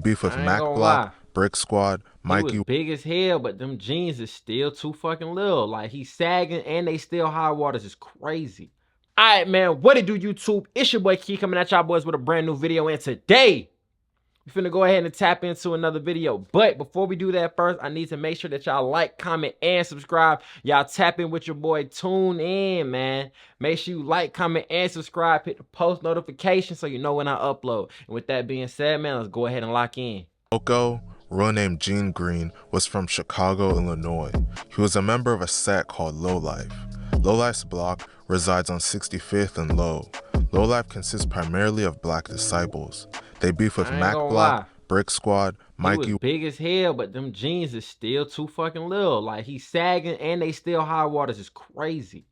Beef with I ain't Mac gonna Block, lie. Brick Squad, He was Mikey. big as hell, but them jeans is still too fucking little. Like, he's sagging and they still high waters. Is crazy. All right, man. What it do, YouTube? It's your boy Key coming at y'all boys with a brand new video. And today, we're finna go ahead and tap into another video. But before we do that first, I need to make sure that y'all like, comment, and subscribe. Y'all tap in with your boy. Tune in, man. Make sure you like, comment, and subscribe. Hit the post notification so you know when I upload. And with that being said, man, let's go ahead and lock in. Loco, real name Gene Green, was from Chicago, Illinois. He was a member of a set called Lowlife. Lowlife's block resides on 65th and Low. Lowlife consists primarily of black disciples. They beef with I ain't Mac gonna Block, lie. Brick Squad, He was Mikey. big as hell, but them jeans is still too fucking little. Like, he's sagging and they still high waters. Is crazy.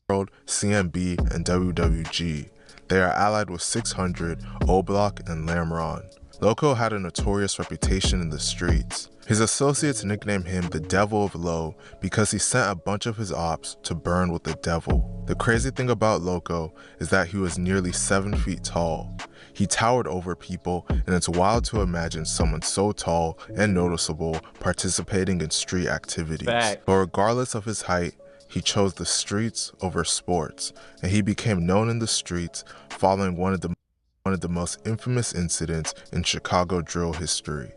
World, CMB, and WWG. They are allied with 600, O-Block, and Lamron. Loco had a notorious reputation in the streets. His associates nicknamed him the Devil of Low because he sent a bunch of his ops to burn with the devil. The crazy thing about Loco is that he was nearly 7 feet tall. He towered over people, and it's wild to imagine someone so tall and noticeable participating in street activities. Fact. But regardless of his height, he chose the streets over sports, and he became known in the streets following one of the most infamous incidents in Chicago drill history.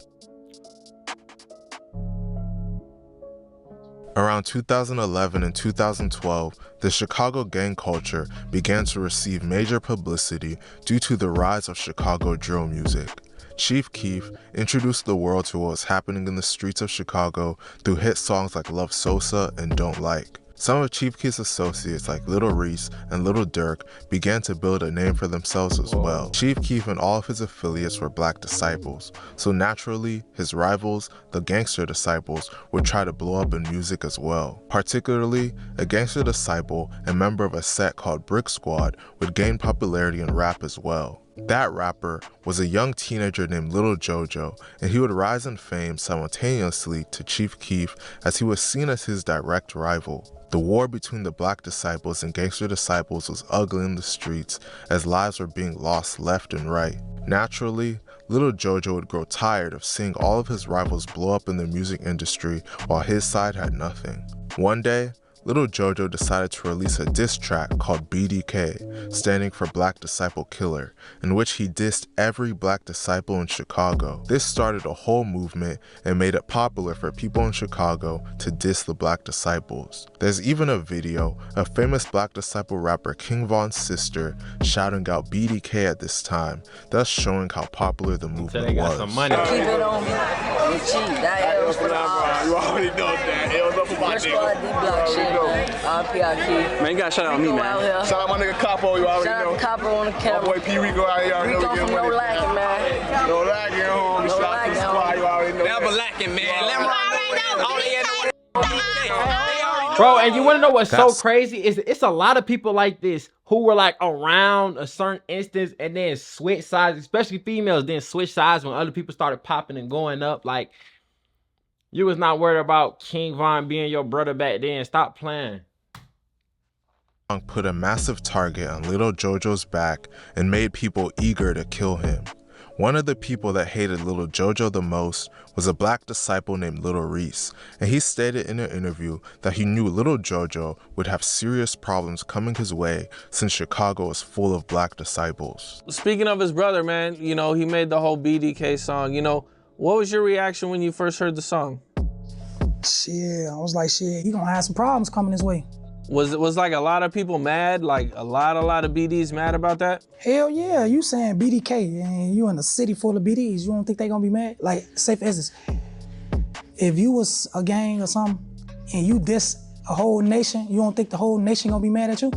Around 2011 and 2012, the Chicago gang culture began to receive major publicity due to the rise of Chicago drill music. Chief Keef introduced the world to what was happening in the streets of Chicago through hit songs like Love Sosa and Don't Like. Some of Chief Keef's associates like Little Reese and Little Durk began to build a name for themselves as well. Chief Keef and all of his affiliates were black disciples, so naturally, his rivals, the Gangster Disciples, would try to blow up in music as well. Particularly, a Gangster Disciple and member of a set called Brick Squad would gain popularity in rap as well. That rapper was a young teenager named Little Jojo, and he would rise in fame simultaneously to Chief Keef as he was seen as his direct rival. The war between the black disciples and Gangster Disciples was ugly in the streets as lives were being lost left and right. Naturally, Little Jojo would grow tired of seeing all of his rivals blow up in the music industry while his side had nothing. One day, Little Jojo decided to release a diss track called BDK, standing for Black Disciple Killer, in which he dissed every black disciple in Chicago. This started a whole movement and made it popular for people in Chicago to diss the black disciples. There's even a video of famous black disciple rapper King Von's sister shouting out BDK at this time, thus showing how popular the movement So they got was. some money. Keep it on me. It's cheap. That L's for the odds. You already know that. L's up for my Brick Squad, nigga. D-Block shit, man. RPI Man, you gotta shout out me, man. Shout out my nigga Capo, you already Shout know. out to Capo on the My camera. boy P. Rico out here, already know Rico we from getting No money. Lacking, man. No lagging, homie. No Shout out to the lagging, squad, you already know. Never lacking, man. Let me Bro, and you want to know what's so crazy? It's a lot of people like this who were like around a certain instance and then switch sides, especially females, then switch sides when other people started popping and going up. Like, you was not worried about King Von being your brother back then. Stop playing. Put a massive target on Little Jojo's back and made people eager to kill him. One of the people that hated Little Jojo the most was a black disciple named Little Reese, and he stated in an interview that he knew Little Jojo would have serious problems coming his way since Chicago is full of black disciples. Speaking of his brother, man, you know, he made the whole BDK song. You know, what was your reaction when you first heard the song? Shit, I was like, shit, he gonna have some problems coming his way. Was like a lot of people mad, like a lot of BDs mad about that? Hell yeah, you saying BDK and you in a city full of BDs, you don't think they gonna be mad? Like, say for instance, if you was a gang or something and you diss a whole nation, you don't think the whole nation gonna be mad at you?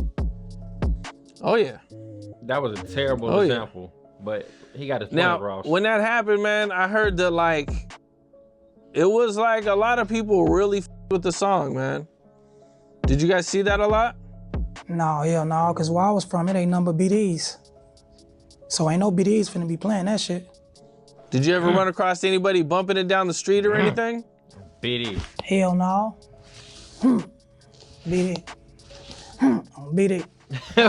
Oh yeah. That was a terrible example, but he got his point across. Now, when that happened, man, I heard that like, it was like a lot of people really with the song, man. Did you guys see that a lot? No, hell no, cause where I was from, it ain't nothing but BDs. So ain't no BDs finna be playing that shit. Did you ever run across anybody bumping it down the street or anything? BD. Hell no. BD. BD.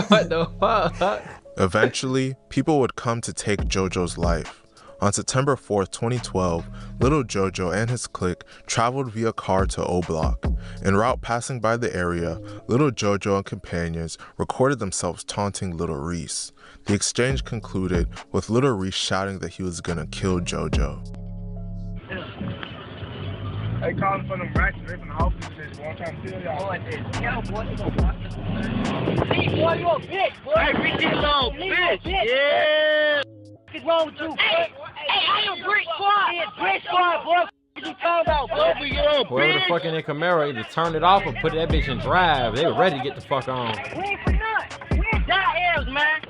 What the fuck? Eventually, people would come to take Jojo's life. On September 4th, 2012, Little Jojo and his clique traveled via car to O Block. En route passing by the area, Little Jojo and companions recorded themselves taunting Little Reese. The exchange concluded with Little Reese shouting that he was gonna kill Jojo. They calling for them racks, they from the office shit. Boy, I'm trying to tell y'all. Boy, you gonna watch this. Boy, you a bitch, boy. Hey, bitch, you little bitch. Yeah. What's wrong with you? Hey, I am Brick Squad. Yeah, Brick Squad, boy. What you talking about, boy? Whoever the fuck in their Camaro either turn it off or put that bitch in drive. They were ready to get the fuck on. We ain't for nothing. We ain't die heirs, man.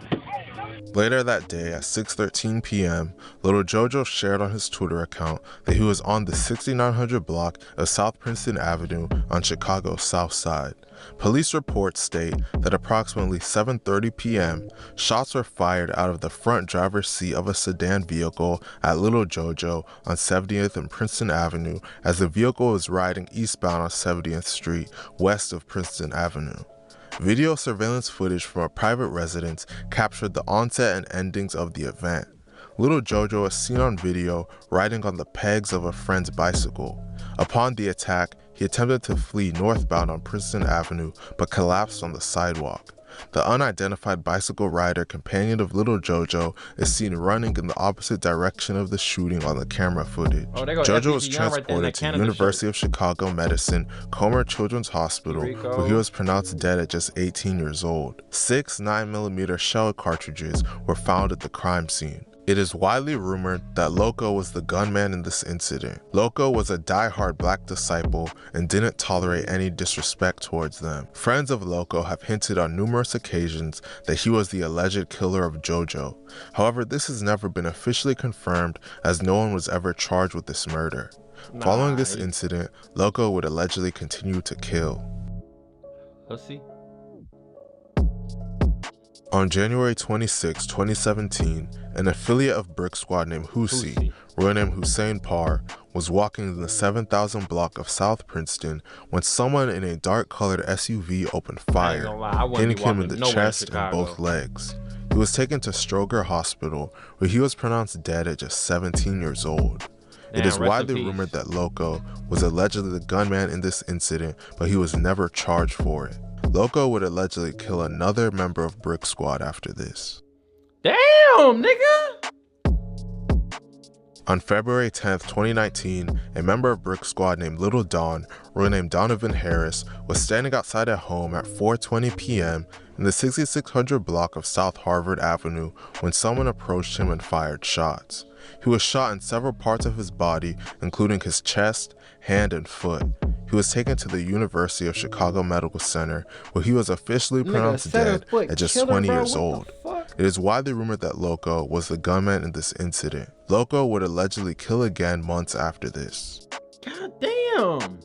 Later that day at 6:13 p.m., Little Jojo shared on his Twitter account that he was on the 6900 block of South Princeton Avenue on Chicago's South Side. Police reports state that approximately 7:30 p.m., shots were fired out of the front driver's seat of a sedan vehicle at Little Jojo on 70th and Princeton Avenue as the vehicle was riding eastbound on 70th Street, west of Princeton Avenue. Video surveillance footage from a private residence captured the onset and endings of the event. Little Jojo is seen on video riding on the pegs of a friend's bicycle. Upon the attack, he attempted to flee northbound on Princeton Avenue but collapsed on the sidewalk. The unidentified bicycle rider, companion of Little Jojo, is seen running in the opposite direction of the shooting on the camera footage. Jojo was transported to University of Chicago Medicine Comer Children's Hospital, where he was pronounced dead at just 18 years old. 6 9mm shell cartridges were found at the crime scene. It is widely rumored that Loco was the gunman in this incident. Loco was a die-hard black disciple and didn't tolerate any disrespect towards them. Friends of Loco have hinted on numerous occasions that he was the alleged killer of Jojo. However, this has never been officially confirmed as no one was ever charged with this murder. Following this incident, Loco would allegedly continue to kill. Pussy. On January 26, 2017, an affiliate of Brick Squad named Husi, real name Hussein Parr, was walking in the 7000 block of South Princeton when someone in a dark-colored SUV opened fire, hitting him in the chest and both legs. He was taken to Stroger Hospital, where he was pronounced dead at just 17 years old. It is widely rumored that Loco was allegedly the gunman in this incident, but he was never charged for it. Loco would allegedly kill another member of Brick Squad after this. Damn, nigga! On February 10th, 2019, a member of Brick Squad named Little Don, real name Donovan Harris, was standing outside at home at 4:20 p.m. in the 6600 block of South Harvard Avenue when someone approached him and fired shots. He was shot in several parts of his body, including his chest, hand, and foot. He was taken to the University of Chicago Medical Center, where he was officially pronounced dead at just 20 years old. It is widely rumored that Loco was the gunman in this incident. Loco would allegedly kill again months after this. God damn!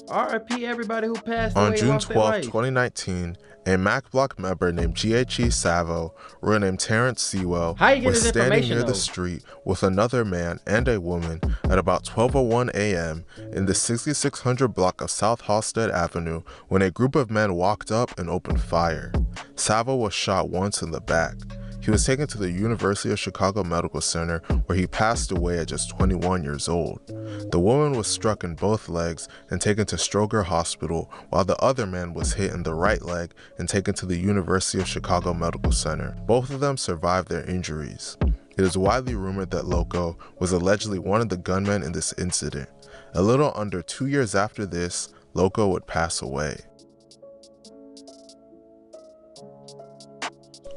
R.I.P. everybody who passed away. On June 12, 2019, a Mac Block member named GHE Savo, real name Terrence Sewell, was standing near the street with another man and a woman at about 12:01 a.m. in the 6600 block of South Halstead Avenue when a group of men walked up and opened fire. Savo was shot once in the back. He was taken to the University of Chicago Medical Center, where he passed away at just 21 years old. The woman was struck in both legs and taken to Stroger Hospital, while the other man was hit in the right leg and taken to the University of Chicago Medical Center. Both of them survived their injuries. It is widely rumored that Loco was allegedly one of the gunmen in this incident. A little under 2 years after this, Loco would pass away.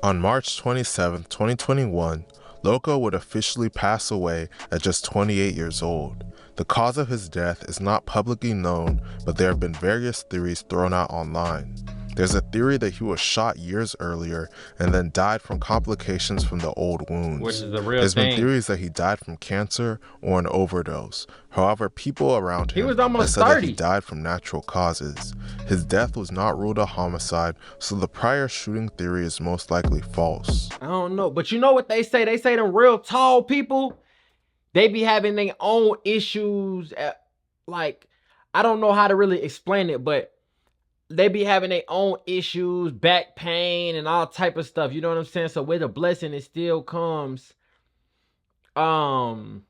On March 27, 2021, Loco would officially pass away at just 28 years old. The cause of his death is not publicly known, but there have been various theories thrown out online. There's a theory that he was shot years earlier and then died from complications from the old wounds. Which is the real There's been theories that he died from cancer or an overdose. However, people around him have said that he died from natural causes. His death was not ruled a homicide, so the prior shooting theory is most likely false. I don't know, but you know what they say? They say them real tall people, they be having their own issues. Like, I don't know how to really explain it, but they be having their own issues, back pain and all type of stuff. You know what I'm saying? So with a blessing, it still comes I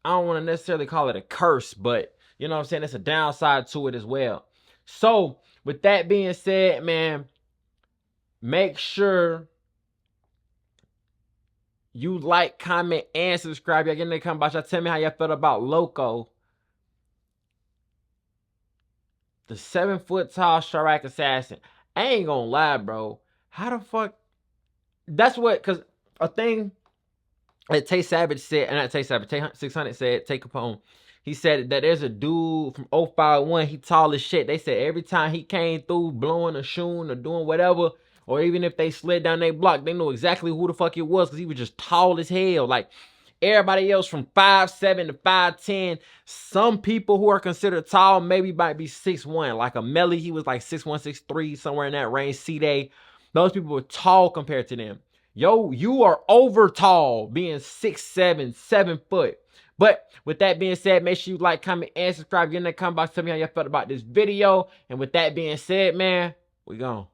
don't want to necessarily call it a curse, but you know what I'm saying? It's a downside to it as well. So with that being said, man, make sure you like, comment, and subscribe. Y'all get in the comment box. Y'all tell me how y'all felt about Loco, the 7-foot-tall Chiraq assassin. I ain't gonna lie, bro. How the fuck? That's what, because a thing that Tay Savage said, and not Tay Savage, Tay 600 said, Tay Capone, he said that there's a dude from 051, he tall as shit. They said every time he came through blowing or shooting or doing whatever, or even if they slid down their block, they knew exactly who the fuck it was because he was just tall as hell. Like, everybody else from 5'7" to 5'10". Some people who are considered tall maybe might be 6'1". Like a Melly, he was like 6'1", 6'3", somewhere in that range. C-Day, those people were tall compared to them. Yo, you are over tall being 6'7", 7 foot. But with that being said, make sure you like, comment, and subscribe. Get in the comment box. Tell me how y'all felt about this video. And with that being said, man, we gone.